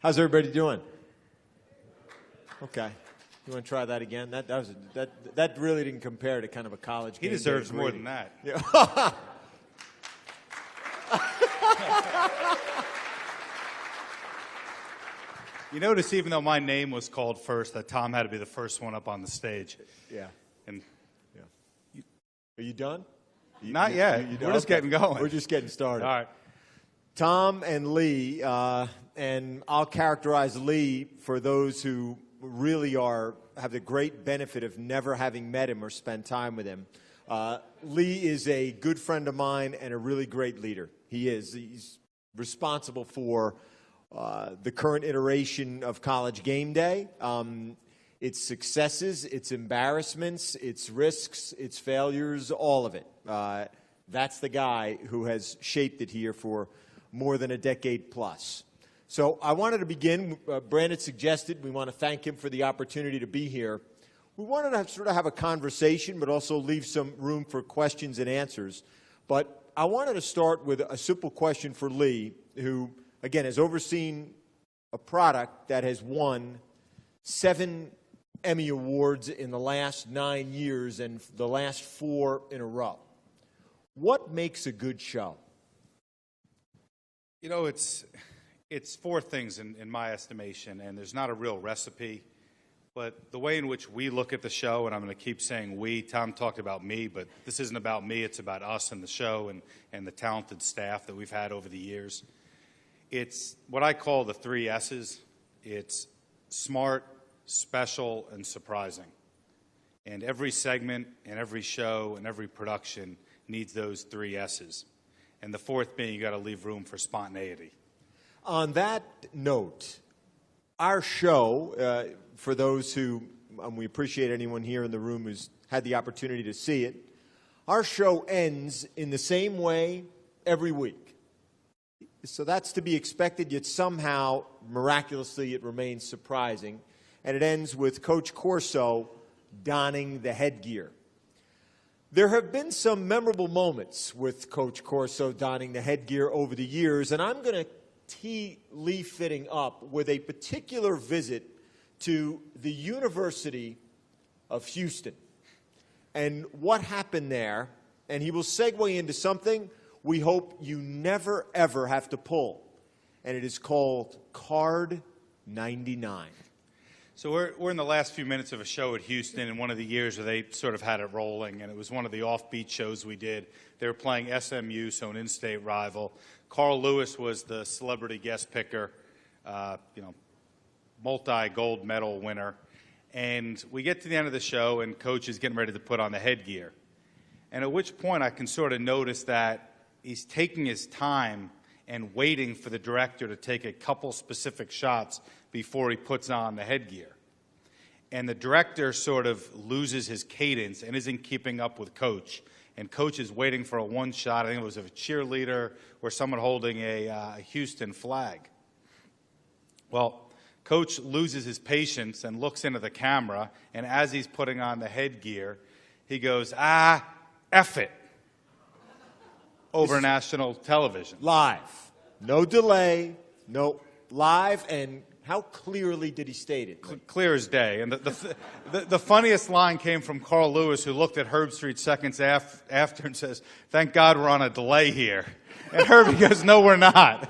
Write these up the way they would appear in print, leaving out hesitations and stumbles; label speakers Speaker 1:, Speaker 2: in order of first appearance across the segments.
Speaker 1: How's everybody doing? Okay. You want to try that again? That really didn't compare to kind of a college game.
Speaker 2: He deserves more than that.
Speaker 1: Yeah.
Speaker 2: You notice even though my name was called first, that Tom had to be the first one up on the stage.
Speaker 1: Yeah.
Speaker 2: And
Speaker 1: Yeah. Are you done?
Speaker 2: Not yet. We're just getting going.
Speaker 1: We're just getting started.
Speaker 2: All right.
Speaker 1: Tom and Lee, and I'll characterize Lee for those who really have the great benefit of never having met him or spent time with him. Lee is a good friend of mine and a really great leader. He is. He's responsible for the current iteration of College GameDay, its successes, its embarrassments, its risks, its failures, all of it. That's the guy who has shaped it here for more than a decade plus. So I wanted to begin. Brandon suggested we want to thank him for the opportunity to be here. We wanted to sort of have a conversation, but also leave some room for questions and answers. But I wanted to start with a simple question for Lee, who, again, has overseen a product that has won 7 Emmy Awards in the last 9 years and the last 4 in a row. What makes a good show?
Speaker 2: You know, it's 4 things in my estimation, and there's not a real recipe. But the way in which we look at the show, and I'm going to keep saying we, Tom talked about me, but this isn't about me, it's about us and the show and the talented staff that we've had over the years. It's what I call the 3 S's. It's smart, special, and surprising. And every segment and every show and every production needs those 3 S's. And the 4th being you got to leave room for spontaneity.
Speaker 1: On that note, our show, for those who, we appreciate anyone here in the room who's had the opportunity to see it, our show ends in the same way every week. So that's to be expected, yet somehow, miraculously, it remains surprising. And it ends with Coach Corso donning the headgear. There have been some memorable moments with Coach Corso donning the headgear over the years, and I'm going to tee Lee Fitting up with a particular visit to the University of Houston and what happened there, and he will segue into something we hope you never, ever have to pull, and it is called Card 99.
Speaker 2: So we're in the last few minutes of a show at Houston in one of the years where they sort of had it rolling, and it was one of the offbeat shows we did. They were playing SMU, so an in-state rival. Carl Lewis was the celebrity guest picker, multi-gold medal winner. And we get to the end of the show, and Coach is getting ready to put on the headgear. And at which point I can sort of notice that he's taking his time and waiting for the director to take a couple specific shots before he puts on the headgear. And the director sort of loses his cadence and isn't keeping up with Coach. And Coach is waiting for a one shot. I think it was of a cheerleader or someone holding a Houston flag. Well, Coach loses his patience and looks into the camera, and as he's putting on the headgear, he goes, F it, over national television.
Speaker 1: Live. No delay, no live, and how clearly did he state it?
Speaker 2: Clear as day. And the funniest line came from Carl Lewis, who looked at Herb Street seconds after and says, "Thank God we're on a delay here." And Herbie goes, "No, we're not."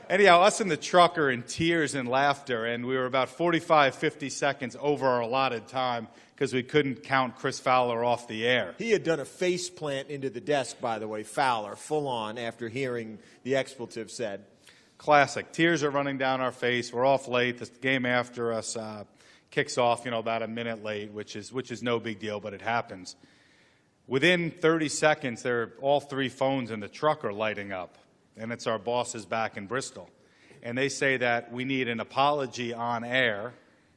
Speaker 2: Anyhow, us in the truck are in tears and laughter, and we were about 45, 50 seconds over our allotted time because we couldn't count Chris Fowler off the air.
Speaker 1: He had done a face plant into the desk, by the way, Fowler, full on, after hearing the expletive said.
Speaker 2: Classic. Tears are running down our face. We're off late. The game after us kicks off, about a minute late, which is no big deal, but it happens. Within 30 seconds, all 3 phones in the truck are lighting up, and it's our bosses back in Bristol. And they say that we need an apology on air,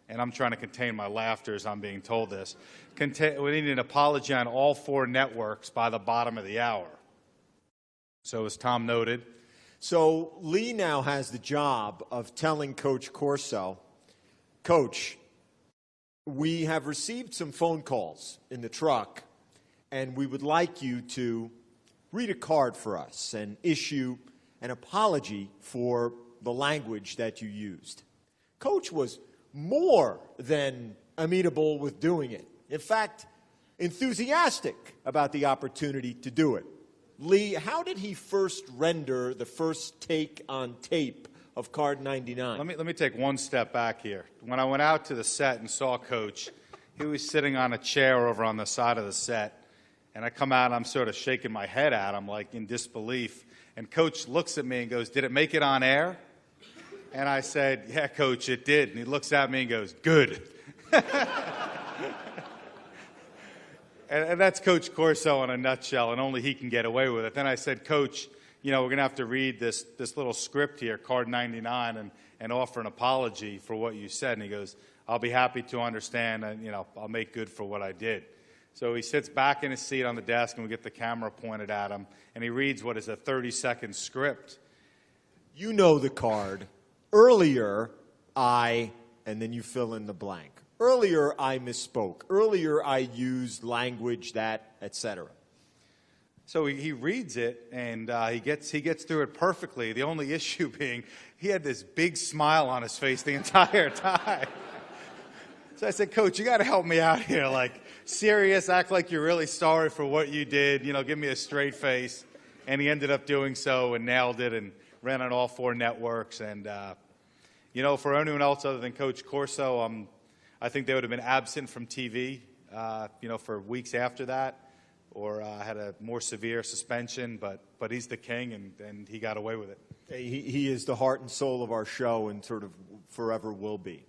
Speaker 2: and I'm trying to contain my laughter as I'm being told this. We need an apology on all 4 networks by the bottom of the hour. So as Tom noted,
Speaker 1: so Lee now has the job of telling Coach Corso, Coach, we have received some phone calls in the truck, and we would like you to read a card for us and issue an apology for the language that you used. Coach was more than amenable with doing it. In fact, enthusiastic about the opportunity to do it. Lee, how did he first render the first take on tape of Card 99?
Speaker 2: Let me take one step back here. When I went out to the set and saw Coach, he was sitting on a chair over on the side of the set, and I come out and I'm sort of shaking my head at him like in disbelief, and Coach looks at me and goes, "Did it make it on air?" And I said, "Yeah, Coach, it did." And he looks at me and goes, "Good." And that's Coach Corso in a nutshell, and only he can get away with it. Then I said, "Coach, we're going to have to read this little script here, Card 99, and offer an apology for what you said." And he goes, "I'll be happy to understand, and, I'll make good for what I did." So he sits back in his seat on the desk, and we get the camera pointed at him, and he reads what is a 30-second script.
Speaker 1: You know the card. Earlier, and then you fill in the blank. Earlier, I misspoke. Earlier, I used language that, etc.
Speaker 2: So he reads it, and he gets through it perfectly. The only issue being he had this big smile on his face the entire time. So I said, "Coach, you got to help me out here. Like, serious, act like you're really sorry for what you did. Give me a straight face." And he ended up doing so and nailed it and ran on all 4 networks. And, for anyone else other than Coach Corso, I think they would have been absent from TV, for weeks after that, or had a more severe suspension. But he's the king, and he got away with it.
Speaker 1: He is the heart and soul of our show, and sort of forever will be.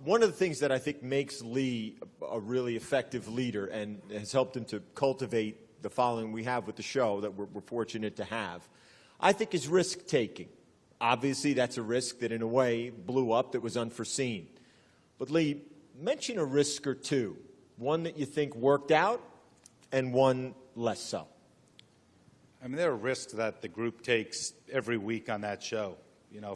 Speaker 1: One of the things that I think makes Lee a really effective leader and has helped him to cultivate the following we have with the show that we're fortunate to have, I think, is risk-taking. Obviously, that's a risk that, in a way, blew up that was unforeseen. But, Lee, mention a risk or two, one that you think worked out and one less so.
Speaker 2: I mean, there are risks that the group takes every week on that show,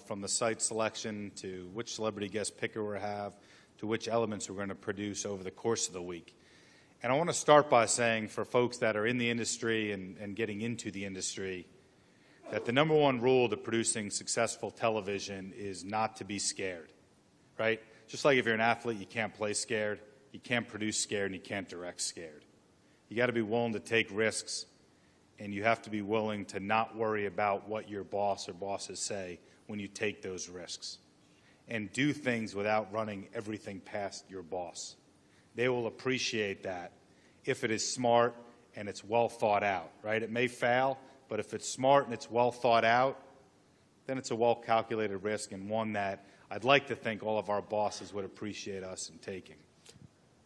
Speaker 2: from the site selection to which celebrity guest picker we have to which elements we're going to produce over the course of the week. And I want to start by saying, for folks that are in the industry and getting into the industry, that the number one rule to producing successful television is not to be scared, right? Just like if you're an athlete, you can't play scared, you can't produce scared, and you can't direct scared. You got to be willing to take risks, and you have to be willing to not worry about what your boss or bosses say when you take those risks. And do things without running everything past your boss. They will appreciate that if it is smart and it's well thought out, right? It may fail, but if it's smart and it's well thought out, then it's a well-calculated risk, and one that I'd like to think all of our bosses would appreciate us in taking.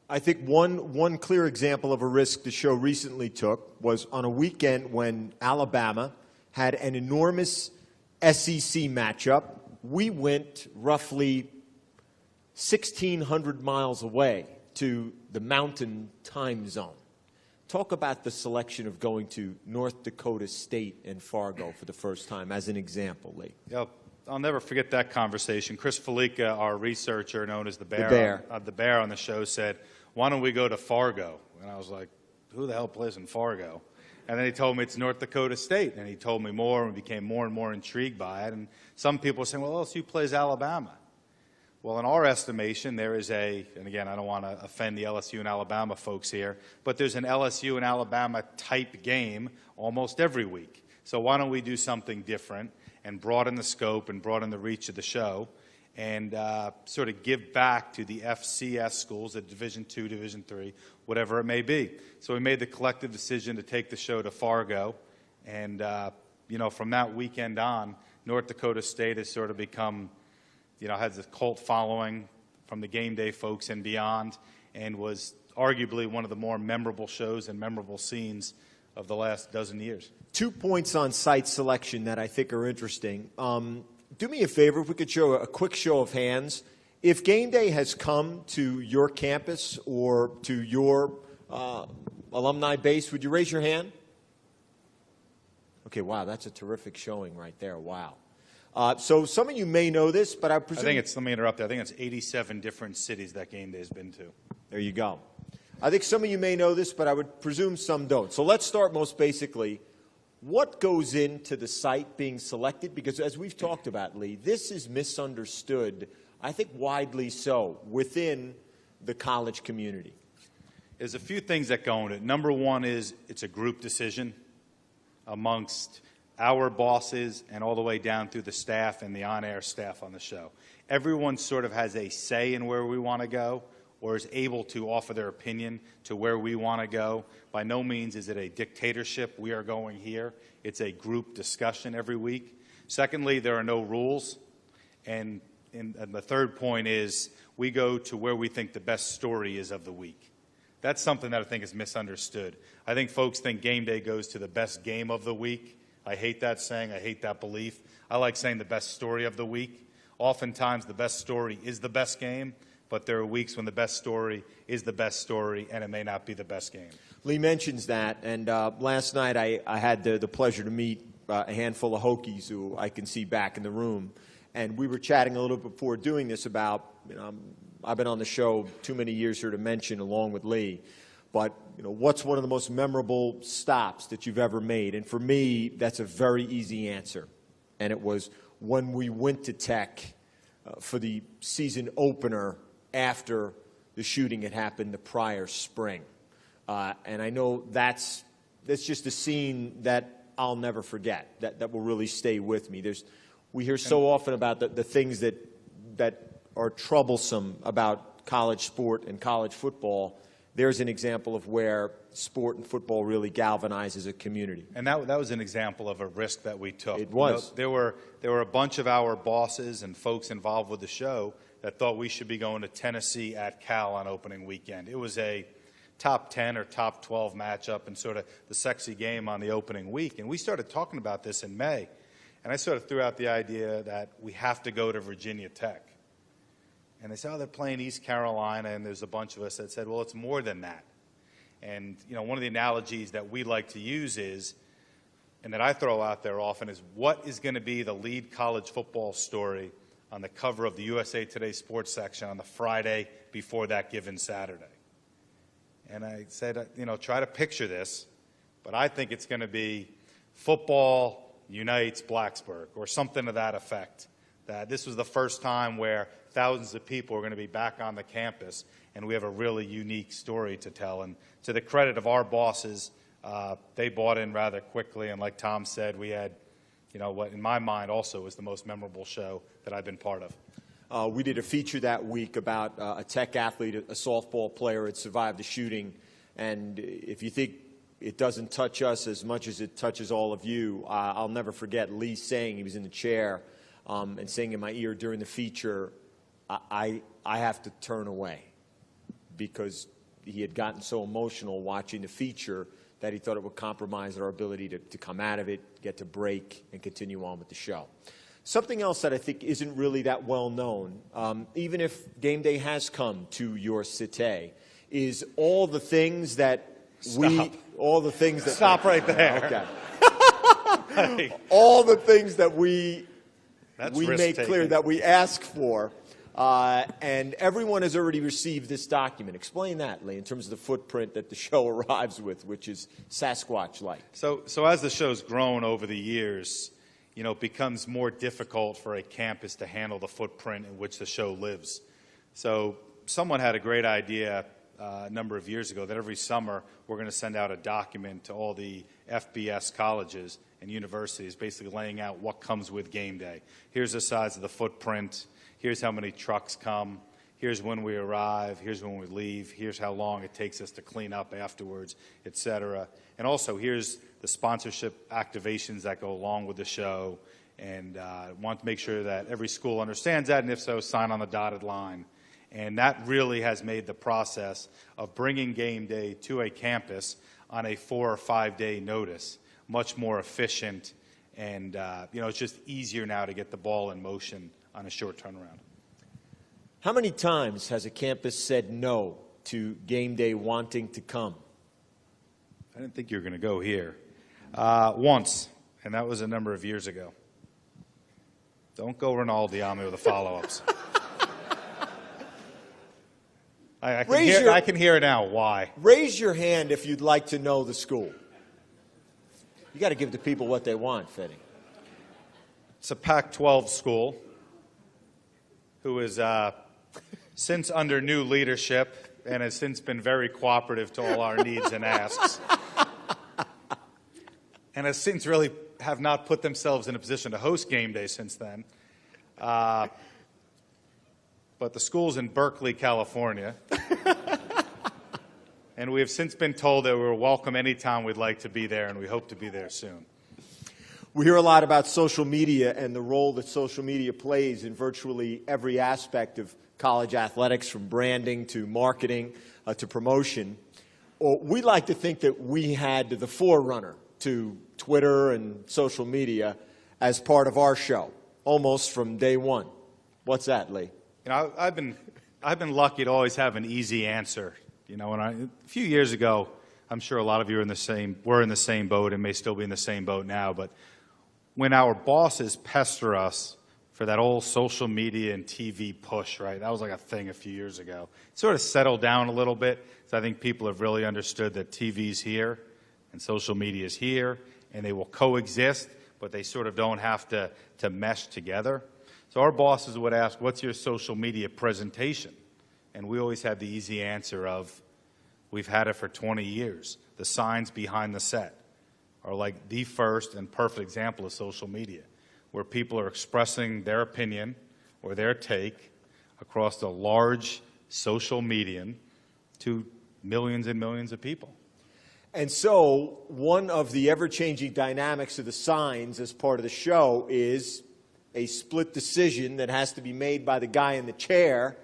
Speaker 1: I think one clear example of a risk the show recently took was on a weekend when Alabama had an enormous SEC matchup. We went roughly 1,600 miles away to the Mountain Time Zone. Talk about the selection of going to North Dakota State and Fargo for the first time as an example, Lee.
Speaker 2: Yep. I'll never forget that conversation. Chris Felica, our researcher known as the Bear on the show, said, "Why don't we go to Fargo?" And I was like, "Who the hell plays in Fargo?" And then he told me it's North Dakota State, and he told me more and became more and more intrigued by it. And some people are saying, "Well, LSU plays Alabama." Well, in our estimation, there is and again, I don't want to offend the LSU and Alabama folks here, but there's an LSU and Alabama type game almost every week. So why don't we do something different and broaden the scope and broaden the reach of the show and sort of give back to the FCS schools, the Division II, Division III, whatever it may be. So we made the collective decision to take the show to Fargo. And, from that weekend on, North Dakota State has sort of become, has a cult following from the game day folks and beyond, and was arguably one of the more memorable shows and memorable scenes of the last dozen years.
Speaker 1: 2 points on site selection that I think are interesting. Do me a favor, if we could show a quick show of hands. If Game Day has come to your campus or to your alumni base, would you raise your hand? Okay, wow, that's a terrific showing right there. Wow. So some of you may know this, but I presume...
Speaker 2: let me interrupt there. I think it's 87 different cities that Game Day has been to.
Speaker 1: There you go. I think some of you may know this, but I would presume some don't. So let's start most basically. What goes into the site being selected? Because as we've talked about, Lee, this is misunderstood, I think widely so, within the college community.
Speaker 2: There's a few things that go into it. Number one is it's a group decision amongst our bosses and all the way down through the staff and the on-air staff on the show. Everyone sort of has a say in where we want to go, or is able to offer their opinion to where we want to go. By no means is it a dictatorship, we are going here. It's a group discussion every week. Secondly, there are no rules. And the third point is we go to where we think the best story is of the week. That's something that I think is misunderstood. I think folks think game day goes to the best game of the week. I hate that saying. I hate that belief. I like saying the best story of the week. Oftentimes the best story is the best game, but there are weeks when the best story is the best story, and it may not be the best game.
Speaker 1: Lee mentions that, and last night I had the pleasure to meet a handful of Hokies who I can see back in the room, and we were chatting a little before doing this about, I've been on the show too many years here to mention along with Lee, but what's one of the most memorable stops that you've ever made? And for me, that's a very easy answer, and it was when we went to Tech for the season opener after the shooting had happened the prior spring. And I know that's just a scene that I'll never forget, that will really stay with me. We hear so often about the things that are troublesome about college sport and college football. There's an example of where sport and football really galvanizes a community.
Speaker 2: And that was an example of a risk that we took.
Speaker 1: It was.
Speaker 2: There were a bunch of our bosses and folks involved with the show that thought we should be going to Tennessee at Cal on opening weekend. It was a top 10 or top 12 matchup and sort of the sexy game on the opening week. And we started talking about this in May. And I sort of threw out the idea that we have to go to Virginia Tech. And they said, oh, they're playing East Carolina, and there's a bunch of us that said, well, it's more than that. And, one of the analogies that we like to use is, and that I throw out there often, is what is going to be the lead college football story on the cover of the USA Today sports section on the Friday before that given Saturday? And I said, try to picture this, but I think it's going to be football unites Blacksburg or something to that effect. That this was the first time where thousands of people are going to be back on the campus, and we have a really unique story to tell. And to the credit of our bosses, they bought in rather quickly, and like Tom said, we had, what in my mind also was the most memorable show that I've been part of.
Speaker 1: We did a feature that week about a Tech athlete, a softball player had survived the shooting, and if you think it doesn't touch us as much as it touches all of you, I'll never forget Lee saying, he was in the chair, and saying in my ear during the feature, I have to turn away, because he had gotten so emotional watching the feature that he thought it would compromise our ability to come out of it, get to break, and continue on with the show. Something else that I think isn't really that well known, even if game day has come to your cité, is all the things that
Speaker 2: Stop right there.
Speaker 1: Okay. All the things that we make clear that we ask for, and everyone has already received this document. Explain that, Lee, in terms of the footprint that the show arrives with, which is Sasquatch-like.
Speaker 2: So as the show's grown over the years, it becomes more difficult for a campus to handle the footprint in which the show lives. So someone had a great idea a number of years ago that every summer we're going to send out a document to all the FBS colleges and universities basically laying out what comes with game day. Here's the size of the footprint. Here's how many trucks come. Here's when we arrive. Here's when we leave. Here's how long it takes us to clean up afterwards, et cetera. And also, here's the sponsorship activations that go along with the show. And want to make sure that every school understands that, and if so, sign on the dotted line. And that really has made the process of bringing game day to a campus on a 4 or 5 day notice much more efficient. And, it's just easier now to get the ball in motion on a short turnaround.
Speaker 1: How many times has a campus said no to game day wanting to come?
Speaker 2: I didn't think you were going to go here. Once, and that was a number of years ago. Don't go Rinaldi on me with the follow-ups. I can hear now why.
Speaker 1: Raise your hand if you'd like to know the school. You got to give the people what they want, Fitty.
Speaker 2: It's a Pac-12 school who is since under new leadership and has since been very cooperative to all our needs and asks. And has since really have not put themselves in a position to host game day since then. But the school's in Berkeley, California. And we have since been told that we're welcome anytime we'd like to be there, and we hope to be there soon.
Speaker 1: We hear a lot about social media and the role that social media plays in virtually every aspect of college athletics, from branding to marketing to promotion. We like to think that we had the forerunner to Twitter and social media as part of our show, almost from day one. What's that, Lee?
Speaker 2: You know, I've been lucky to always have an easy answer. You know, a few years ago, I'm sure a lot of you were in the same boat and may still be in the same boat now, but when our bosses pester us for that old social media and TV push, right? That was like a thing a few years ago. It sort of settled down a little bit. So I think people have really understood that TV's here and social media is here, and they will coexist, but they sort of don't have to mesh together. So our bosses would ask, what's your social media presentation? And we always had the easy answer of, we've had it for 20 years. The signs behind the set are like the first and perfect example of social media, where people are expressing their opinion or their take across a large social medium to millions and millions of people.
Speaker 1: And so one of the ever-changing dynamics of the signs as part of the show is a split decision that has to be made by the guy in the chair.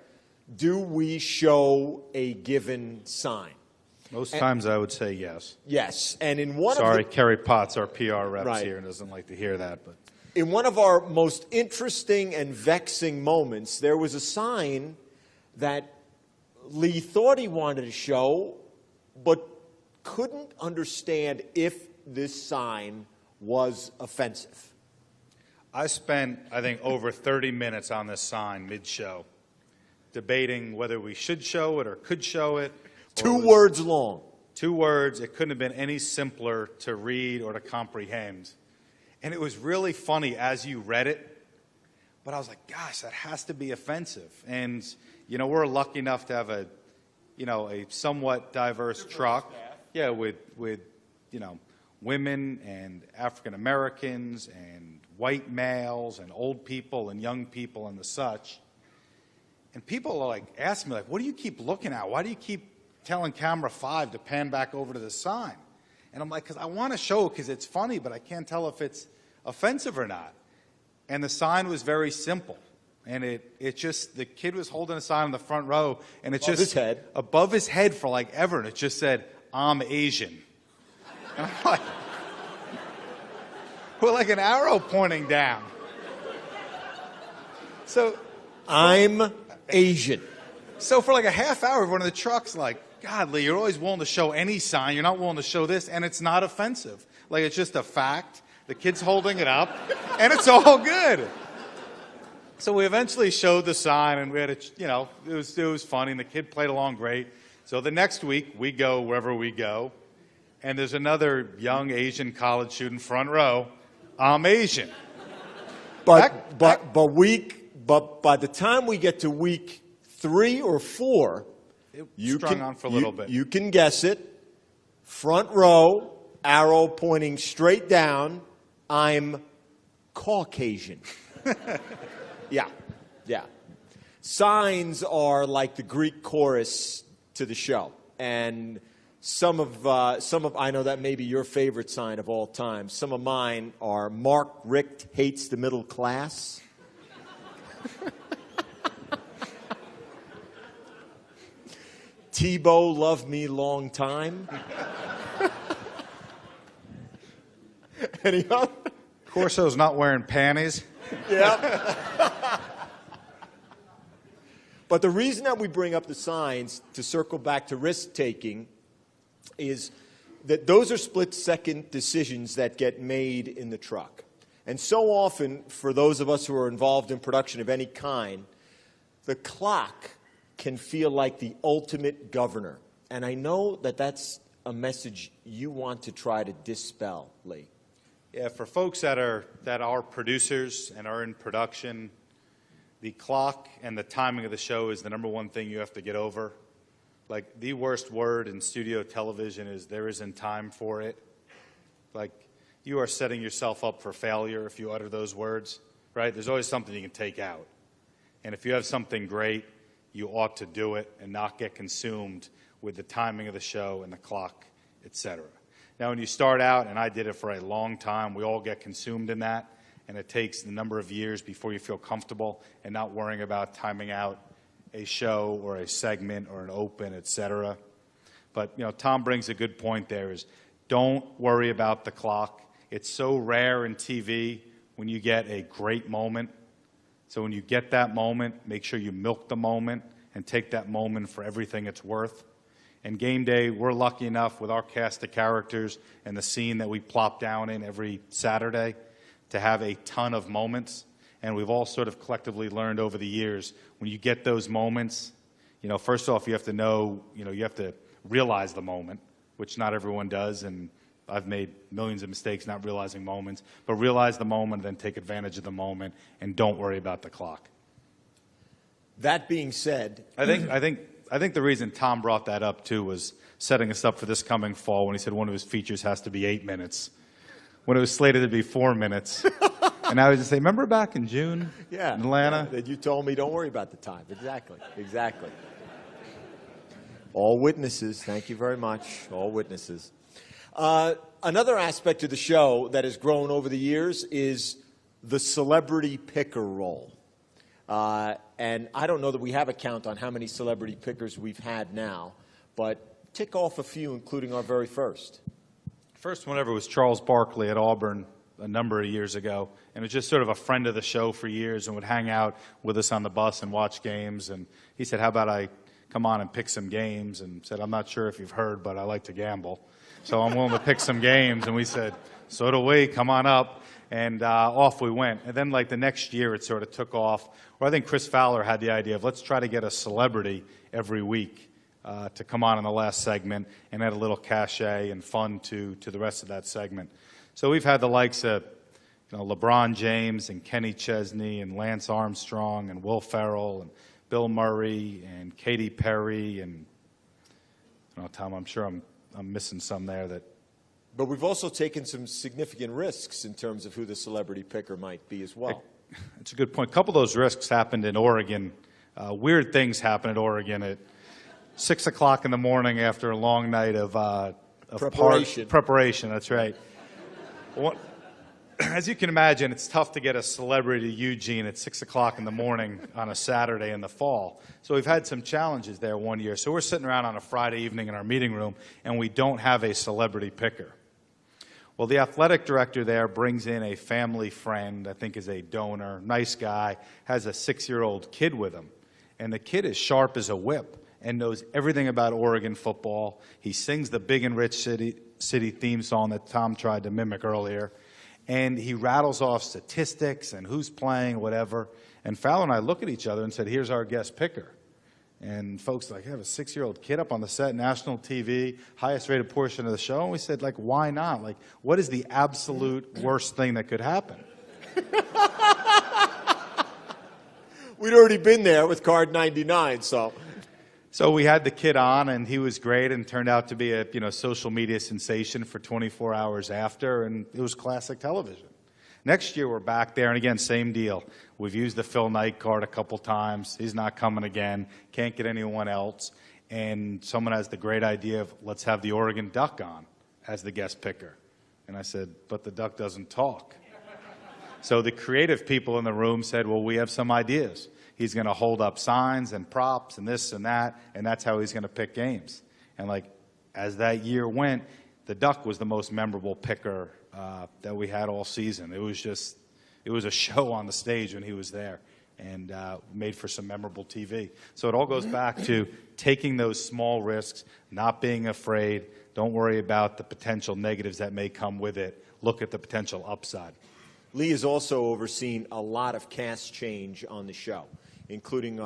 Speaker 1: Do we show a given sign?
Speaker 2: Most times I would say yes.
Speaker 1: Yes. And in one
Speaker 2: Sorry,
Speaker 1: of the,
Speaker 2: Kerry Potts, our PR reps
Speaker 1: Right.
Speaker 2: here, doesn't like to hear that. But
Speaker 1: in one of our most interesting and vexing moments, there was a sign that Lee thought he wanted to show, but couldn't understand if this sign was offensive.
Speaker 2: I spent, I think, over 30 minutes on this sign mid-show, debating whether we should show it or could show it.
Speaker 1: Two words long.
Speaker 2: 2 words. It couldn't have been any simpler to read or to comprehend. And it was really funny as you read it, but I was like, gosh, that has to be offensive. And, you know, we're lucky enough to have a somewhat diverse truck. Yeah, with women and African Americans and white males and old people and young people and the such. And people are like asking me, like, what do you keep looking at? Why do you keep telling camera 5 to pan back over to the sign? And I'm like, because I want to show it because it's funny, but I can't tell if it's offensive or not. And the sign was very simple. And it just, the kid was holding a sign in the front row, and it's just above his head for like ever, and it just said, I'm Asian. And I'm like, with like an arrow pointing down. So
Speaker 1: I'm Asian.
Speaker 2: So for like a half hour, one of the trucks like, God, Lee, you're always willing to show any sign. You're not willing to show this, and it's not offensive. Like, it's just a fact. The kid's holding it up, and it's all good. So we eventually showed the sign, and we had it was funny, and the kid played along great. So the next week, we go wherever we go, and there's another young Asian college student front row. I'm Asian.
Speaker 1: But by the time we get to week 3 or 4, you can guess it. Front row, arrow pointing straight down. I'm Caucasian. Yeah. Signs are like the Greek chorus to the show, and some of I know that may be your favorite sign of all time. Some of mine are Mark Richt hates the middle class. Tebow love me long time. Any other?
Speaker 2: Corso's not wearing panties.
Speaker 1: Yeah. But the reason that we bring up the signs, to circle back to risk-taking, is that those are split-second decisions that get made in the truck. And so often, for those of us who are involved in production of any kind, the clock can feel like the ultimate governor. And I know that that's a message you want to try to dispel, Lee.
Speaker 2: Yeah, for folks that are producers and are in production, the clock and the timing of the show is the number one thing you have to get over. Like, the worst word in studio television is there isn't time for it. Like, you are setting yourself up for failure if you utter those words, right? There's always something you can take out. And if you have something great, you ought to do it and not get consumed with the timing of the show and the clock, etc. Now, when you start out, and I did it for a long time, we all get consumed in that, and it takes the number of years before you feel comfortable and not worrying about timing out a show or a segment or an open, etc. But, Tom brings a good point there is don't worry about the clock. It's so rare in TV when you get a great moment. So when you get that moment, make sure you milk the moment and take that moment for everything it's worth. And Game Day, we're lucky enough with our cast of characters and the scene that we plop down in every Saturday to have a ton of moments. And we've all sort of collectively learned over the years, when you get those moments, first off, you have to know, you have to realize the moment, which not everyone does. And I've made millions of mistakes not realizing moments. But realize the moment, then take advantage of the moment, and don't worry about the clock.
Speaker 1: That being said,
Speaker 2: I think the reason Tom brought that up, too, was setting us up for this coming fall when he said one of his features has to be 8 minutes, when it was slated to be 4 minutes. And I would just say, remember back in June in Atlanta?
Speaker 1: That you told me don't worry about the time. Exactly. All witnesses. Thank you very much. All witnesses. Another aspect of the show that has grown over the years is the celebrity picker role. And I don't know that we have a count on how many celebrity pickers we've had now, but tick off a few, including our very first.
Speaker 2: First one ever was Charles Barkley at Auburn a number of years ago, and was just sort of a friend of the show for years and would hang out with us on the bus and watch games. And he said, how about I come on and pick some games? And said, I'm not sure if you've heard, but I like to gamble. So I'm willing to pick some games. And we said, so do we, come on up. And off we went. And then, like, the next year, it sort of took off. Or I think Chris Fowler had the idea of let's try to get a celebrity every week to come on in the last segment and add a little cachet and fun to the rest of that segment. So we've had the likes of LeBron James and Kenny Chesney and Lance Armstrong and Will Ferrell and Bill Murray and Katy Perry and Tom, I'm sure I'm missing some there that.
Speaker 1: But we've also taken some significant risks in terms of who the celebrity picker might be as well.
Speaker 2: It's a good point. A couple of those risks happened in Oregon. Weird things happen at Oregon at 6 o'clock in the morning after a long night of preparation. That's right. As you can imagine, it's tough to get a celebrity to Eugene at 6 o'clock in the morning on a Saturday in the fall. So we've had some challenges there one year. So we're sitting around on a Friday evening in our meeting room, and we don't have a celebrity picker. Well, the athletic director there brings in a family friend, I think is a donor, nice guy, has a 6-year-old kid with him. And the kid is sharp as a whip and knows everything about Oregon football. He sings the Big and Rich City theme song that Tom tried to mimic earlier. And he rattles off statistics and who's playing, whatever. And Fowler and I look at each other and said, here's our guest picker. And folks like, I have a 6-year-old kid up on the set, national TV, highest rated portion of the show. And we said, like, why not? Like, what is the absolute worst thing that could happen?
Speaker 1: We'd already been there with card 99, so.
Speaker 2: So we had the kid on, and he was great and turned out to be a social media sensation for 24 hours after, and it was classic television. Next year, we're back there, and again, same deal. We've used the Phil Knight card a couple times. He's not coming again. Can't get anyone else. And someone has the great idea of let's have the Oregon Duck on as the guest picker. And I said, but the duck doesn't talk. So the creative people in the room said, well, we have some ideas. He's going to hold up signs and props and this and that, and that's how he's going to pick games. And like as that year went, the duck was the most memorable picker that we had all season. It was a show on the stage when he was there, and made for some memorable TV. So it all goes back to taking those small risks, not being afraid. Don't worry about the potential negatives that may come with it. Look at the potential upside.
Speaker 1: Lee has also overseen a lot of cast change on the show, including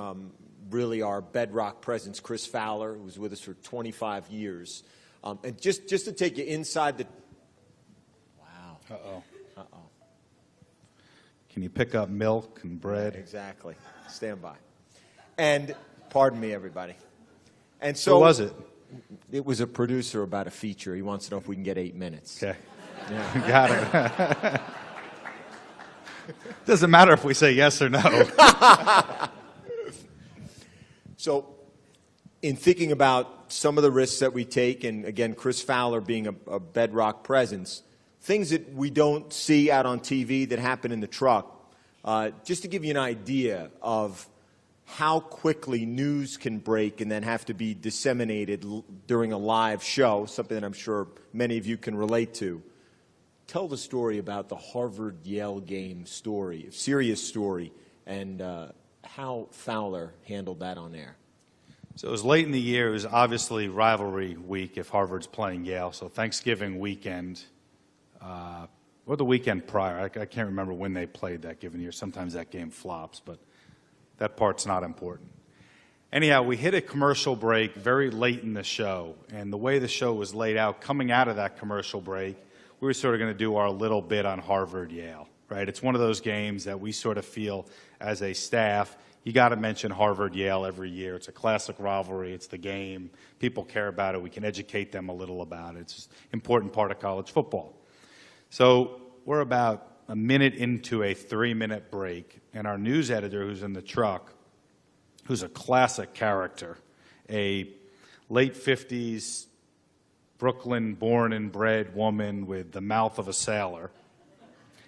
Speaker 1: really our bedrock presence, Chris Fowler, who was with us for 25 years. And just to take you inside the... Wow.
Speaker 2: Uh-oh.
Speaker 1: Uh-oh.
Speaker 2: Can you pick up milk and bread?
Speaker 1: Yeah, exactly. Stand by. And pardon me, everybody. And so
Speaker 2: Who was it?
Speaker 1: It was a producer about a feature. He wants to know if we can get 8 minutes.
Speaker 2: Okay.
Speaker 1: Yeah.
Speaker 2: Got it. Doesn't matter if we say yes or no.
Speaker 1: So, in thinking about some of the risks that we take, and again, Chris Fowler being a bedrock presence, things that we don't see out on TV that happen in the truck, just to give you an idea of how quickly news can break and then have to be disseminated during a live show, something that I'm sure many of you can relate to. Tell the story about the Harvard-Yale game story, a serious story, and how Fowler handled that on air.
Speaker 2: So it was late in the year. It was obviously rivalry week if Harvard's playing Yale. So Thanksgiving weekend, or the weekend prior. I can't remember when they played that given year. Sometimes that game flops, but that part's not important. Anyhow, we hit a commercial break very late in the show. And the way the show was laid out, coming out of that commercial break, we were sort of going to do our little bit on Harvard-Yale, right? It's one of those games that we sort of feel as a staff, you got to mention Harvard-Yale every year. It's a classic rivalry. It's the game. People care about it. We can educate them a little about it. It's an important part of college football. So we're about a minute into a 3-minute break, and our news editor who's in the truck, who's a classic character, a late 50s Brooklyn born and bred woman with the mouth of a sailor,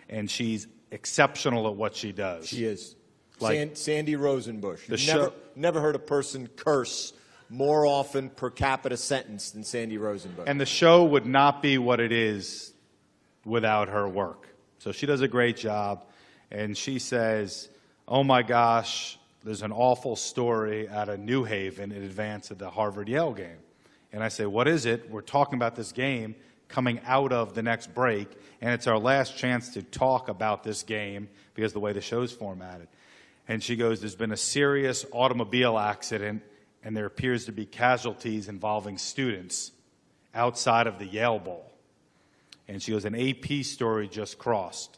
Speaker 2: and she's exceptional at what she does.
Speaker 1: She is.
Speaker 2: Like
Speaker 1: Sandy Rosenbush.
Speaker 2: The
Speaker 1: Never heard a person curse more often per capita sentence than Sandy Rosenbush.
Speaker 2: And the show would not be what it is without her work. So she does a great job, and she says, oh my gosh, there's an awful story out of New Haven in advance of the Harvard-Yale game. And I say, what is it? We're talking about this game coming out of the next break, and it's our last chance to talk about this game because of the way the show's formatted. And she goes, there's been a serious automobile accident, and there appears to be casualties involving students outside of the Yale Bowl. And she goes, an AP story just crossed.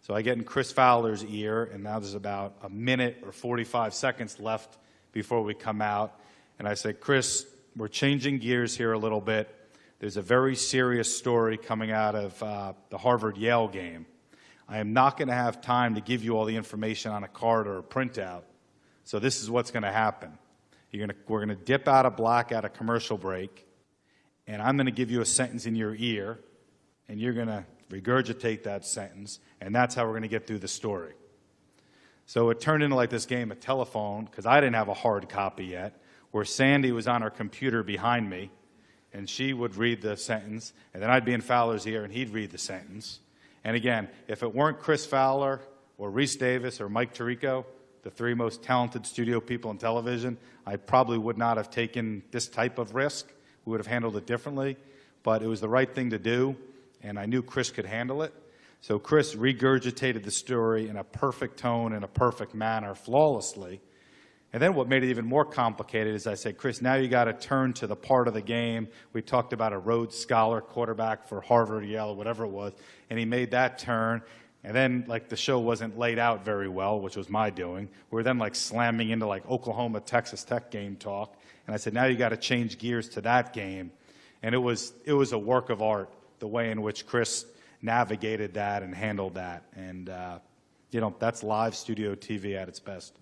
Speaker 2: So I get in Chris Fowler's ear, and now there's about a minute or 45 seconds left before we come out. And I say, Chris, we're changing gears here a little bit. There's a very serious story coming out of the Harvard-Yale game. I am not going to have time to give you all the information on a card or a printout. So this is what's going to happen. We're going to dip out of black at a commercial break, and I'm going to give you a sentence in your ear, and you're going to regurgitate that sentence, and that's how we're going to get through the story. So it turned into like this game of telephone, because I didn't have a hard copy yet, where Sandy was on her computer behind me, and she would read the sentence, and then I'd be in Fowler's ear, and he'd read the sentence. And again, if it weren't Chris Fowler or Reese Davis or Mike Tirico, the three most talented studio people in television, I probably would not have taken this type of risk. We would have handled it differently. But it was the right thing to do, and I knew Chris could handle it. So Chris regurgitated the story in a perfect tone, in a perfect manner, flawlessly. And then what made it even more complicated is I said, Chris, now you got to turn to the part of the game. We talked about a Rhodes Scholar quarterback for Harvard, Yale, or whatever it was, and he made that turn. And then, like, the show wasn't laid out very well, which was my doing. We were then, like, slamming into, like, Oklahoma, Texas Tech game talk. And I said, now you got to change gears to that game. And it was a work of art, the way in which Chris navigated that and handled that. And, that's live studio TV at its best.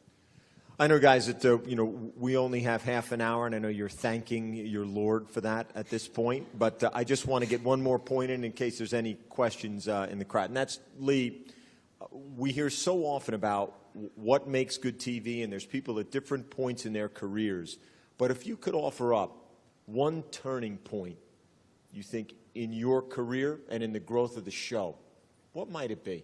Speaker 1: I know, guys, that we only have half an hour, and I know you're thanking your Lord for that at this point. But I just want to get one more point in case there's any questions in the crowd. And that's, Lee, we hear so often about what makes good TV, and there's people at different points in their careers. But if you could offer up one turning point, you think, in your career and in the growth of the show, what might it be?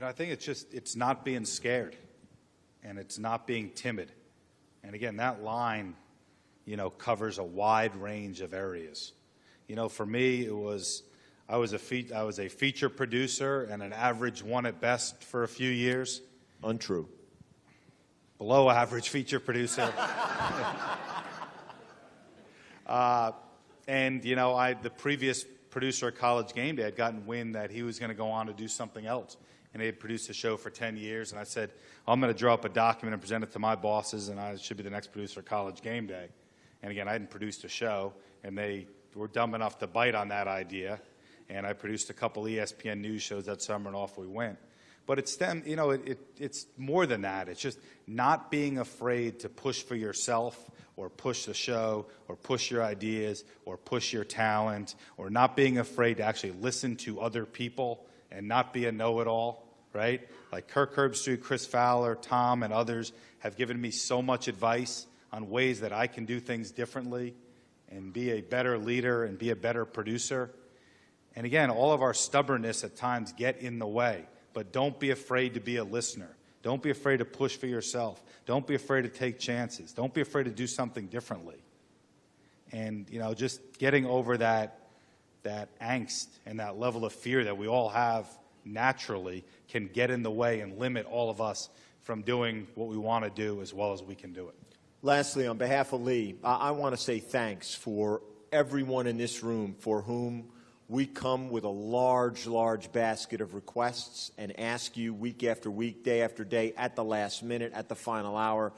Speaker 2: I think it's not being scared, and it's not being timid. And again, that line, covers a wide range of areas. For me, I was a feature producer and an average one at best for a few years.
Speaker 1: Untrue.
Speaker 2: Below average feature producer. And the previous producer at College GameDay had gotten wind that he was going to go on to do something else. And they had produced a show for 10 years. And I said, I'm going to draw up a document and present it to my bosses, and I should be the next producer at College GameDay. And again, I hadn't produced a show, and they were dumb enough to bite on that idea. And I produced a couple ESPN news shows that summer, and off we went. But it's more than that. It's just not being afraid to push for yourself, or push the show, or push your ideas, or push your talent, or not being afraid to actually listen to other people and not be a know-it-all, right? Like Kirk Herbstreit, Chris Fowler, Tom, and others have given me so much advice on ways that I can do things differently and be a better leader and be a better producer. And again, all of our stubbornness at times get in the way, but don't be afraid to be a listener. Don't be afraid to push for yourself. Don't be afraid to take chances. Don't be afraid to do something differently. And, just getting over that angst and that level of fear that we all have naturally can get in the way and limit all of us from doing what we want to do as well as we can do it.
Speaker 1: Lastly, on behalf of Lee, I want to say thanks for everyone in this room for whom we come with a large, large basket of requests and ask you week after week, day after day, at the last minute, at the final hour,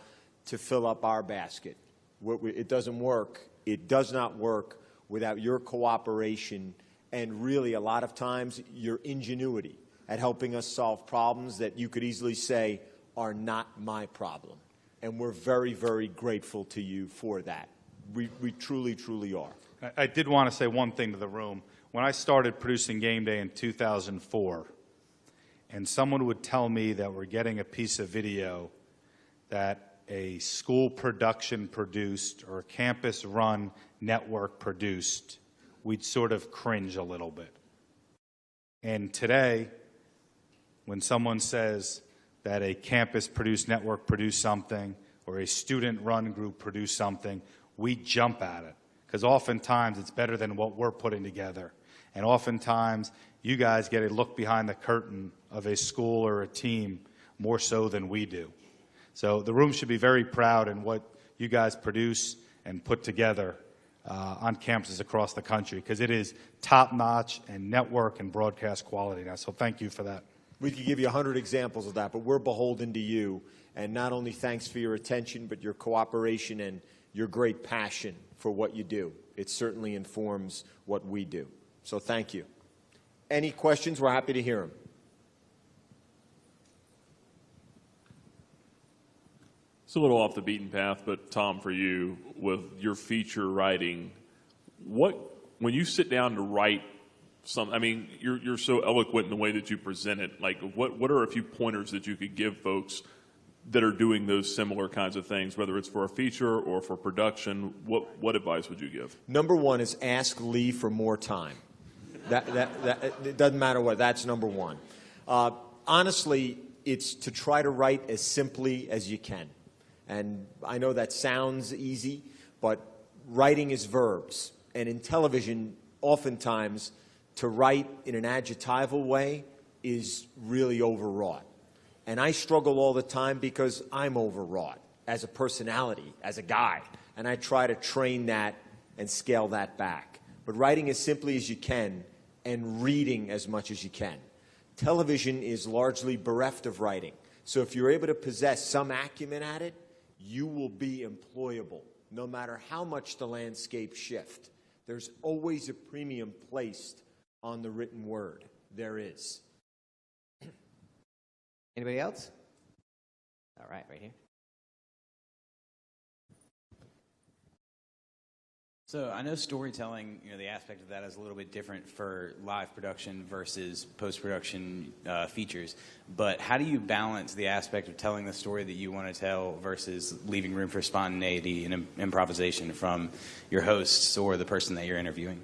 Speaker 1: to fill up our basket. It doesn't work. It does not work without your cooperation and really a lot of times your ingenuity at helping us solve problems that you could easily say are not my problem. And we're very, very grateful to you for that. We truly, truly are.
Speaker 2: I did want to say one thing to the room. When I started producing GameDay in 2004, and someone would tell me that we're getting a piece of video that a school production produced or a campus-run network produced, we'd sort of cringe a little bit. And today, when someone says that a campus-produced network produced something or a student-run group produced something, we jump at it. Because oftentimes it's better than what we're putting together. And oftentimes you guys get a look behind the curtain of a school or a team more so than we do. So the room should be very proud in what you guys produce and put together on campuses across the country, because it is top-notch and network and broadcast quality now. So thank you for that.
Speaker 1: We could give you 100 examples of that, but we're beholden to you. And not only thanks for your attention, but your cooperation and your great passion for what you do. It certainly informs what we do. So thank you. Any questions? We're happy to hear them.
Speaker 3: It's a little off the beaten path, but Tom, for you, with your feature writing, when you sit down to write something, you're so eloquent in the way that you present it. Like, what are a few pointers that you could give folks that are doing those similar kinds of things, whether it's for a feature or for production? What advice would you give?
Speaker 1: Number one is ask Lee for more time. It doesn't matter what. That's number one. Honestly, it's to try to write as simply as you can. And I know that sounds easy, but writing is verbs. And in television, oftentimes, to write in an adjectival way is really overwrought. And I struggle all the time because I'm overwrought as a personality, as a guy. And I try to train that and scale that back. But writing as simply as you can and reading as much as you can. Television is largely bereft of writing. So if you're able to possess some acumen at it, you will be employable, no matter how much the landscape shift. There's always a premium placed on the written word. There is.
Speaker 4: Anybody else? All right, right here.
Speaker 5: So I know storytelling, the aspect of that is a little bit different for live production versus post-production features. But how do you balance the aspect of telling the story that you want to tell versus leaving room for spontaneity and improvisation from your hosts or the person that you're interviewing?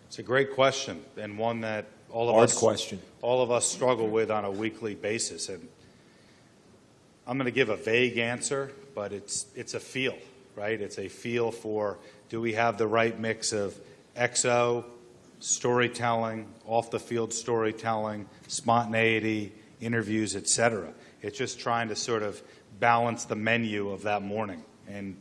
Speaker 2: It's a great question, and one that all of us struggle with on a weekly basis. And I'm going to give a vague answer, but it's a feel, right? It's a feel for, do we have the right mix of XO, storytelling, off-the-field storytelling, spontaneity, interviews, etc. It's just trying to sort of balance the menu of that morning. And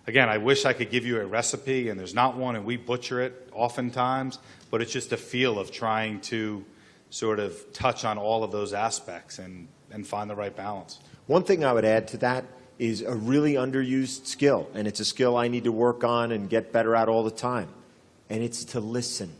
Speaker 2: Again, I wish I could give you a recipe, and there's not one, and we butcher it oftentimes, but it's just a feel of trying to sort of touch on all of those aspects and find the right balance.
Speaker 1: One thing I would add to that is a really underused skill, and it's a skill I need to work on and get better at all the time, and it's to listen.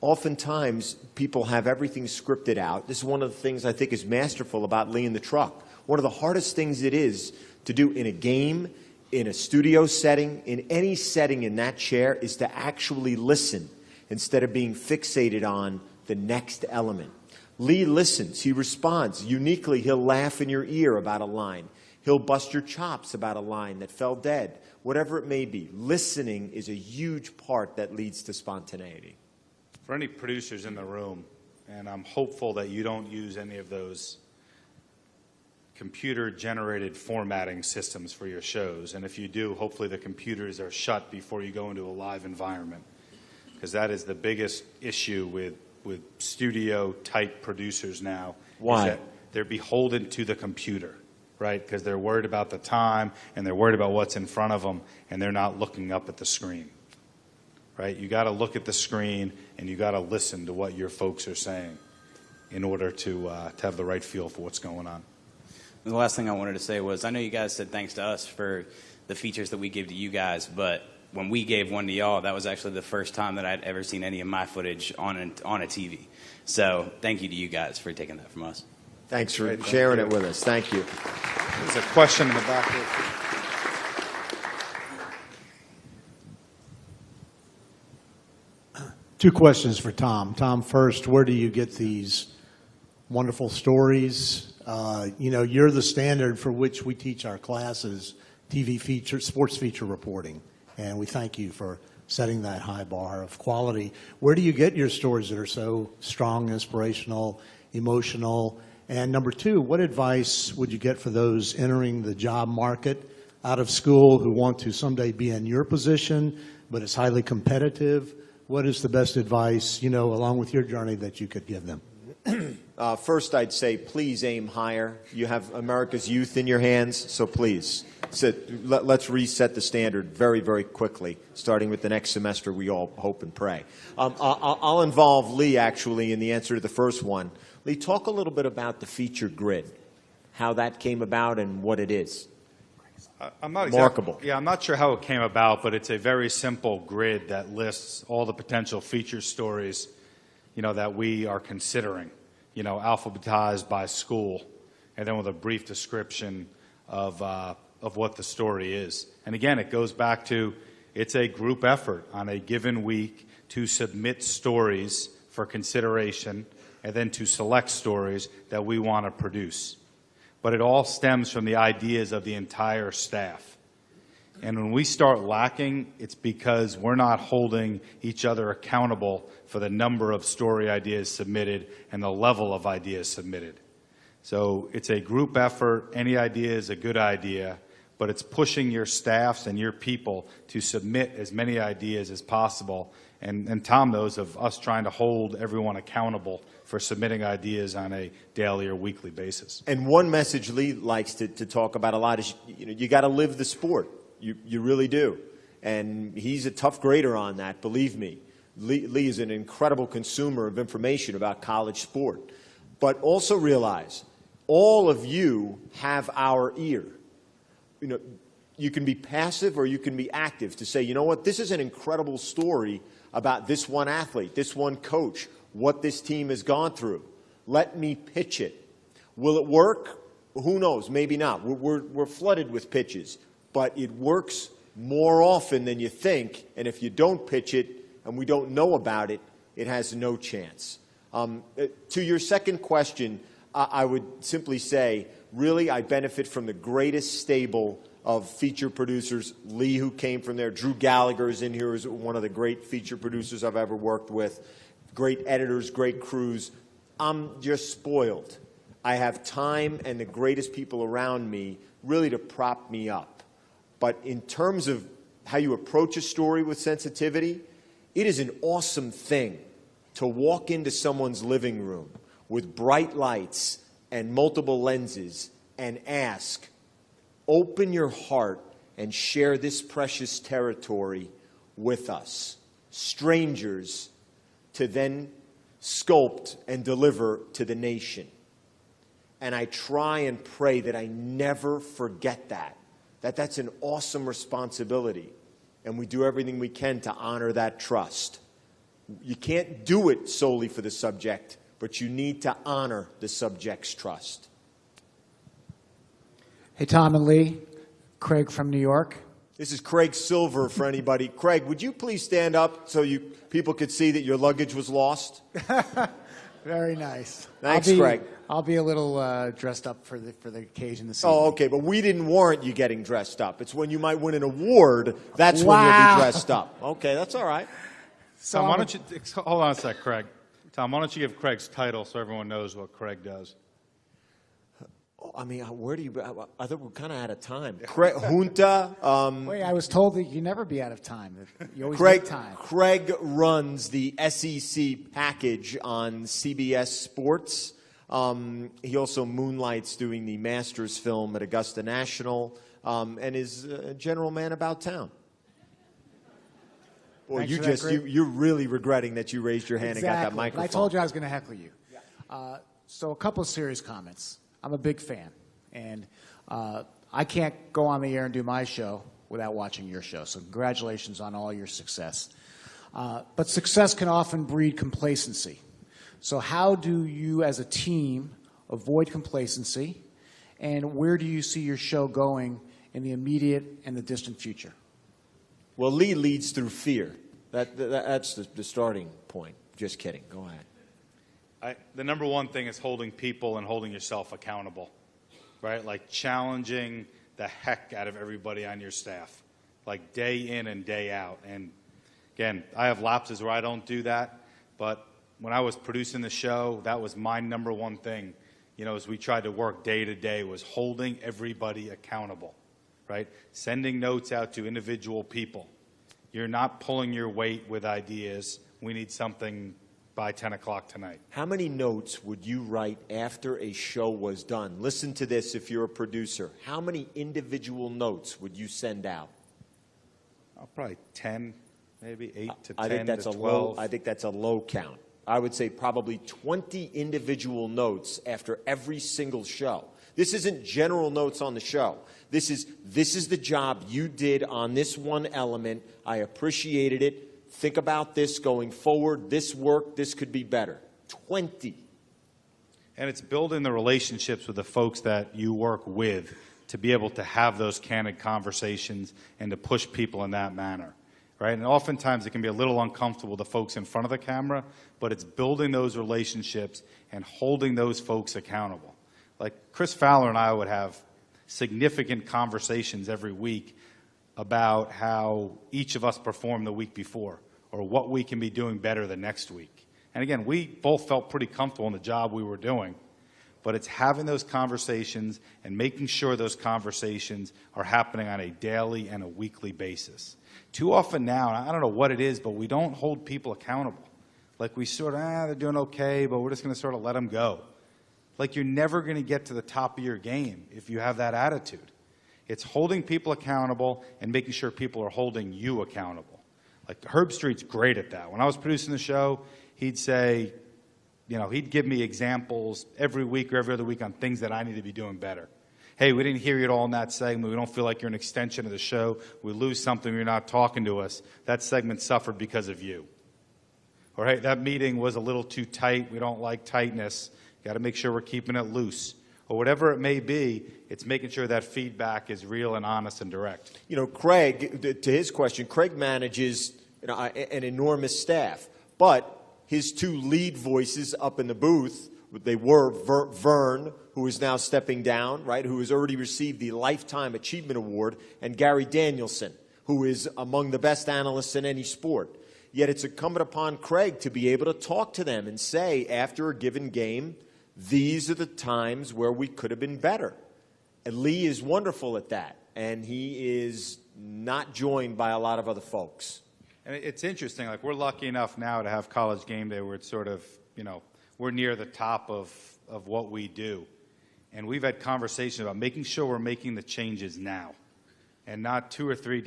Speaker 1: Oftentimes, people have everything scripted out. This is one of the things I think is masterful about Lee in the Truck. One of the hardest things it is to do in a game, in a studio setting, in any setting in that chair, is to actually listen instead of being fixated on the next element. Lee listens. He responds. Uniquely, he'll laugh in your ear about a line. He'll bust your chops about a line that fell dead. Whatever it may be, listening is a huge part that leads to spontaneity.
Speaker 2: For any producers in the room, and I'm hopeful that you don't use any of those computer-generated formatting systems for your shows, and if you do, hopefully the computers are shut before you go into a live environment, because that is the biggest issue with studio-type producers now.
Speaker 1: Why?
Speaker 2: Is that they're beholden to the computer, right? Because they're worried about the time, and they're worried about what's in front of them, and they're not looking up at the screen, right? You got to look at the screen, and you got to listen to what your folks are saying in order to have the right feel for what's going on.
Speaker 5: And the last thing I wanted to say was, I know you guys said thanks to us for the features that we give to you guys, but when we gave one to y'all, that was actually the first time that I'd ever seen any of my footage on a TV. So thank you to you guys for taking that from us.
Speaker 1: Thanks for sharing it with us. Thank you.
Speaker 2: There's a question in the back there.
Speaker 6: Two questions for Tom. Tom, first, where do you get these wonderful stories? You're the standard for which we teach our classes, TV feature, sports feature reporting, and we thank you for setting that high bar of quality. Where do you get your stories that are so strong, inspirational, emotional? And number two, what advice would you get for those entering the job market out of school who want to someday be in your position, but it's highly competitive? What is the best advice, along with your journey, that you could give them?
Speaker 1: First, I'd say please aim higher. You have America's youth in your hands, so please. Let's reset the standard very, very quickly, starting with the next semester, we all hope and pray. I'll involve Lee, actually, in the answer to the first one. Lee, talk a little bit about the feature grid, how that came about and what it is.
Speaker 2: I'm not
Speaker 1: Remarkable.
Speaker 2: I'm not sure how it came about, but it's a very simple grid that lists all the potential feature stories, that we are considering, alphabetized by school, and then with a brief description of what the story is. And again, it goes back to it's a group effort on a given week to submit stories for consideration and then to select stories that we want to produce. But it all stems from the ideas of the entire staff. And when we start lacking, it's because we're not holding each other accountable for the number of story ideas submitted and the level of ideas submitted. So it's a group effort. Any idea is a good idea, but it's pushing your staffs and your people to submit as many ideas as possible. And Tom knows of us trying to hold everyone accountable for submitting ideas on a daily or weekly basis.
Speaker 1: And one message Lee likes to talk about a lot is, you got to live the sport. You really do. And he's a tough grader on that, believe me. Lee is an incredible consumer of information about college sport. But also realize, all of you have our ear. You can be passive or you can be active to say, you know what, this is an incredible story about this one athlete, this one coach, what this team has gone through. Let me pitch it. Will it work? Who knows? Maybe not. We're flooded with pitches, but it works more often than you think, and if you don't pitch it and we don't know about it, it has no chance. To your second question, I would simply say, really, I benefit from the greatest stable of feature producers. Lee, who came from there, Drew Gallagher is in here, is one of the great feature producers I've ever worked with. Great editors, great crews. I'm just spoiled. I have time and the greatest people around me really to prop me up. But in terms of how you approach a story with sensitivity, it is an awesome thing to walk into someone's living room with bright lights and multiple lenses and ask, open your heart and share this precious territory with us, strangers, to then sculpt and deliver to the nation. And I try and pray that I never forget that's an awesome responsibility. And we do everything we can to honor that trust. You can't do it solely for the subject, but you need to honor the subject's trust.
Speaker 7: Hey, Tom and Lee. Craig from New York.
Speaker 1: This is Craig Silver for anybody. Craig, would you please stand up so people could see that your luggage was lost?
Speaker 7: Very nice.
Speaker 1: Thanks, Craig.
Speaker 7: I'll be a little dressed up for the occasion this evening.
Speaker 1: Oh, okay, but we didn't warrant you getting dressed up. It's when you might win an award, that's when you'll
Speaker 7: Wow.
Speaker 1: be dressed up. Okay, that's all right.
Speaker 7: So
Speaker 2: Tom, why
Speaker 7: I'm-
Speaker 2: don't you hold on a sec, Craig? Tom, why don't you give Craig's title so everyone knows what Craig does?
Speaker 1: I mean, where do you? I think we're kind of out of time. Craig, Junta.
Speaker 7: Wait, I was told that you never be out of time. You always
Speaker 1: Craig,
Speaker 7: make time.
Speaker 1: Craig runs the SEC package on CBS Sports. He also moonlights doing the Masters film at Augusta National, and is a general man about town. Boy,
Speaker 7: Thanks for that, Greg.
Speaker 1: you're really regretting that you raised your hand and got that
Speaker 7: Exactly.
Speaker 1: microphone.
Speaker 7: I told you I was going to heckle you. So a couple of serious comments. I'm a big fan, and I can't go on the air and do my show without watching your show. So congratulations on all your success. But success can often breed complacency. So how do you as a team avoid complacency, and where do you see your show going in the immediate and the distant future?
Speaker 1: Well, Lee leads through fear. That's the starting point. Just kidding. Go ahead.
Speaker 2: The number one thing is holding people and holding yourself accountable, right? Like challenging the heck out of everybody on your staff, like day in and day out. And again, I have lapses where I don't do that, but when I was producing the show, that was my number one thing, as we tried to work day to day, was holding everybody accountable, right? Sending notes out to individual people. You're not pulling your weight with ideas. We need something by 10 o'clock tonight.
Speaker 1: How many notes would you write after a show was done? Listen to this if you're a producer. How many individual notes would you send out?
Speaker 2: Probably 10, maybe 8 to 10
Speaker 1: I think that's
Speaker 2: to
Speaker 1: a
Speaker 2: 12.
Speaker 1: I think that's a low count. I would say probably 20 individual notes after every single show. This isn't general notes on the show. This is the job you did on this one element. I appreciated it. Think about this going forward. This worked. This could be better. 20.
Speaker 2: And it's building the relationships with the folks that you work with to be able to have those candid conversations and to push people in that manner, right? And oftentimes it can be a little uncomfortable, the folks in front of the camera, but it's building those relationships and holding those folks accountable. Like Chris Fowler and I would have significant conversations every week about how each of us performed the week before or what we can be doing better the next week. And again, we both felt pretty comfortable in the job we were doing, but it's having those conversations and making sure those conversations are happening on a daily and a weekly basis. Too often now, and I don't know what it is, but we don't hold people accountable. Like we sort of, they're doing okay, but we're just going to sort of let them go. Like you're never going to get to the top of your game if you have that attitude. It's holding people accountable and making sure people are holding you accountable. Like Herb Street's great at that. When I was producing the show, he'd say, he'd give me examples every week or every other week on things that I need to be doing better. Hey, we didn't hear you at all in that segment. We don't feel like you're an extension of the show. We lose something. You're not talking to us. That segment suffered because of you. Or hey, that meeting was a little too tight. We don't like tightness. Got to make sure we're keeping it loose. Or whatever it may be, it's making sure that feedback is real and honest and direct.
Speaker 1: Craig, to his question, Craig manages an enormous staff, but his two lead voices up in the booth, they were Vern, who is now stepping down, right, who has already received the Lifetime Achievement Award, and Gary Danielson, who is among the best analysts in any sport. Yet it's incumbent upon Craig to be able to talk to them and say, after a given game, these are the times where we could have been better. And Lee is wonderful at that, and he is not joined by a lot of other folks.
Speaker 2: And it's interesting, like we're lucky enough now to have College GameDay where it's sort of, we're near the top of what we do. And we've had conversations about making sure we're making the changes now. and not 2 or 3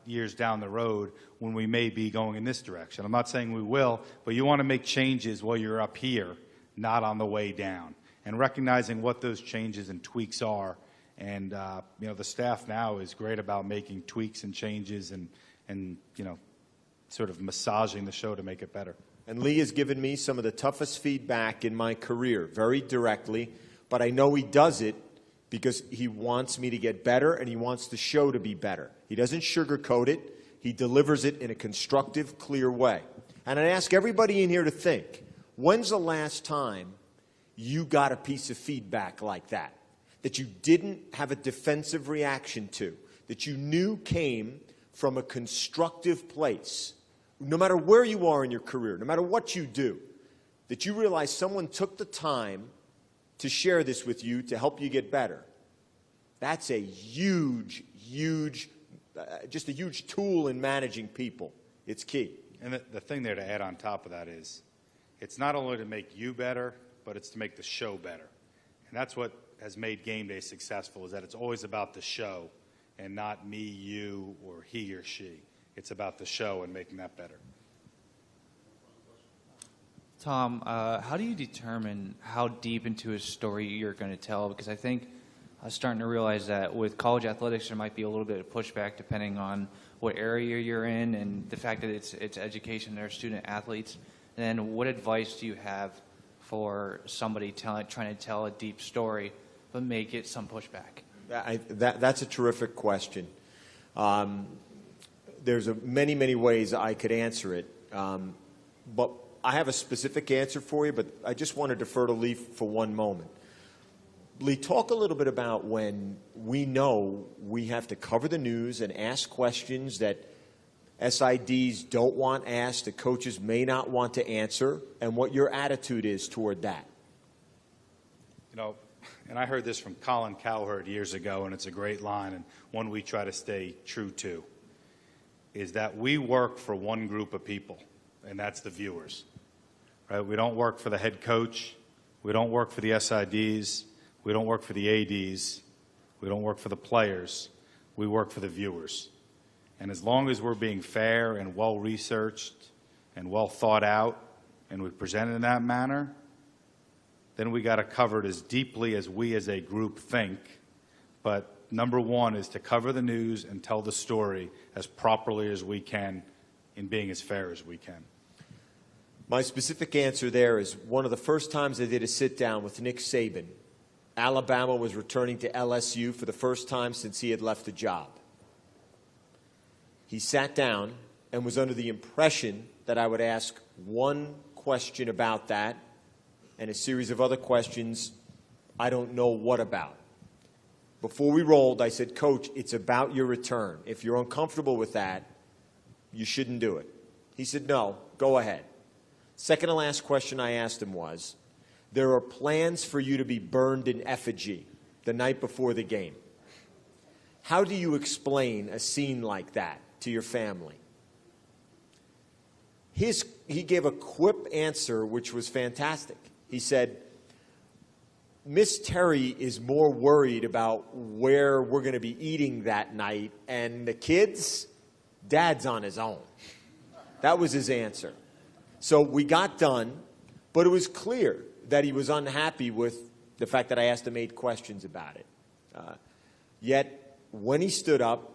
Speaker 2: years down the road when we may be going in this direction. I'm not saying we will, but you want to make changes while you're up here, not on the way down, and recognizing what those changes and tweaks are. And the staff now is great about making tweaks and changes and sort of massaging the show to make it better.
Speaker 1: And Lee has given me some of the toughest feedback in my career, very directly, but I know he does it because he wants me to get better and he wants the show to be better. He doesn't sugarcoat it. He delivers it in a constructive, clear way. And I ask everybody in here to think, when's the last time you got a piece of feedback like that you didn't have a defensive reaction to, that you knew came from a constructive place? No matter where you are in your career, no matter what you do, that you realize someone took the time to share this with you to help you get better. That's a huge, just a huge tool in managing people. It's key.
Speaker 2: And the thing there to add on top of that is, it's not only to make you better, but it's to make the show better. And that's what has made Game Day successful, is that it's always about the show and not me, you, or he or she. It's about the show and making that better.
Speaker 8: Tom, how do you determine how deep into a story you're going to tell? Because I think I was starting to realize that with college athletics, there might be a little bit of pushback depending on what area you're in and the fact that it's education, they're student athletes. And then what advice do you have for somebody trying to tell a deep story but make it some pushback?
Speaker 1: That's a terrific question. There's many ways I could answer it, but I have a specific answer for you, but I just want to defer to Lee for one moment. Lee, talk a little bit about when we know we have to cover the news and ask questions that SIDs don't want asked, that coaches may not want to answer, and what your attitude is toward that.
Speaker 2: And I heard this from Colin Cowherd years ago, and it's a great line, and one we try to stay true to, is that we work for one group of people, and that's the viewers. Right? We don't work for the head coach. We don't work for the SIDs. We don't work for the ADs. We don't work for the players. We work for the viewers. And as long as we're being fair and well-researched and well thought out, and we present it in that manner, then we got to cover it as deeply as we as a group think. But number one is to cover the news and tell the story as properly as we can in being as fair as we can.
Speaker 1: My specific answer there is one of the first times I did a sit-down with Nick Saban. Alabama was returning to LSU for the first time since he had left the job. He sat down and was under the impression that I would ask one question about that and a series of other questions I don't know what about. Before we rolled, I said, Coach, it's about your return. If you're uncomfortable with that, you shouldn't do it. He said, no, go ahead. Second to last question I asked him was, there are plans for you to be burned in effigy the night before the game. How do you explain a scene like that to your family? He gave a quip answer, which was fantastic. He said, Miss Terry is more worried about where we're going to be eating that night, and the kids, Dad's on his own. That was his answer. So we got done, but it was clear that he was unhappy with the fact that I asked him 8 questions about it. Yet, when he stood up,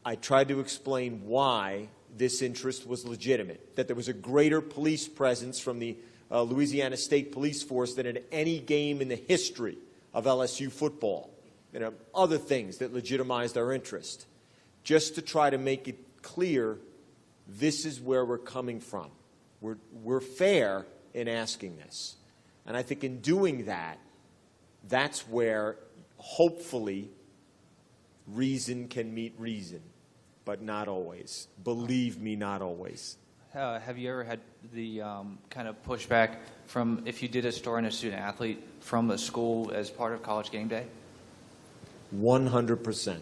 Speaker 1: I tried to explain why this interest was legitimate, that there was a greater police presence from the Louisiana State Police Force than in any game in the history of LSU football. Other things that legitimized our interest. Just to try to make it clear, this is where we're coming from. We're fair in asking this. And I think in doing that, that's where, hopefully, reason can meet reason. But not always. Believe me, not always.
Speaker 8: Have you ever had the kind of pushback from, if you did a story on a student athlete, from a school as part of College GameDay?
Speaker 1: 100%.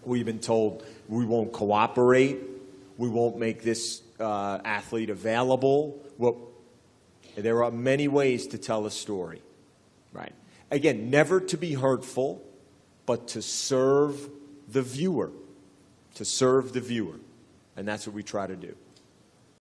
Speaker 1: We've been told we won't cooperate. We won't make this athlete available. Well, there are many ways to tell a story, right? Again, never to be hurtful, but to serve the viewer, to serve the viewer. And that's what we try to do.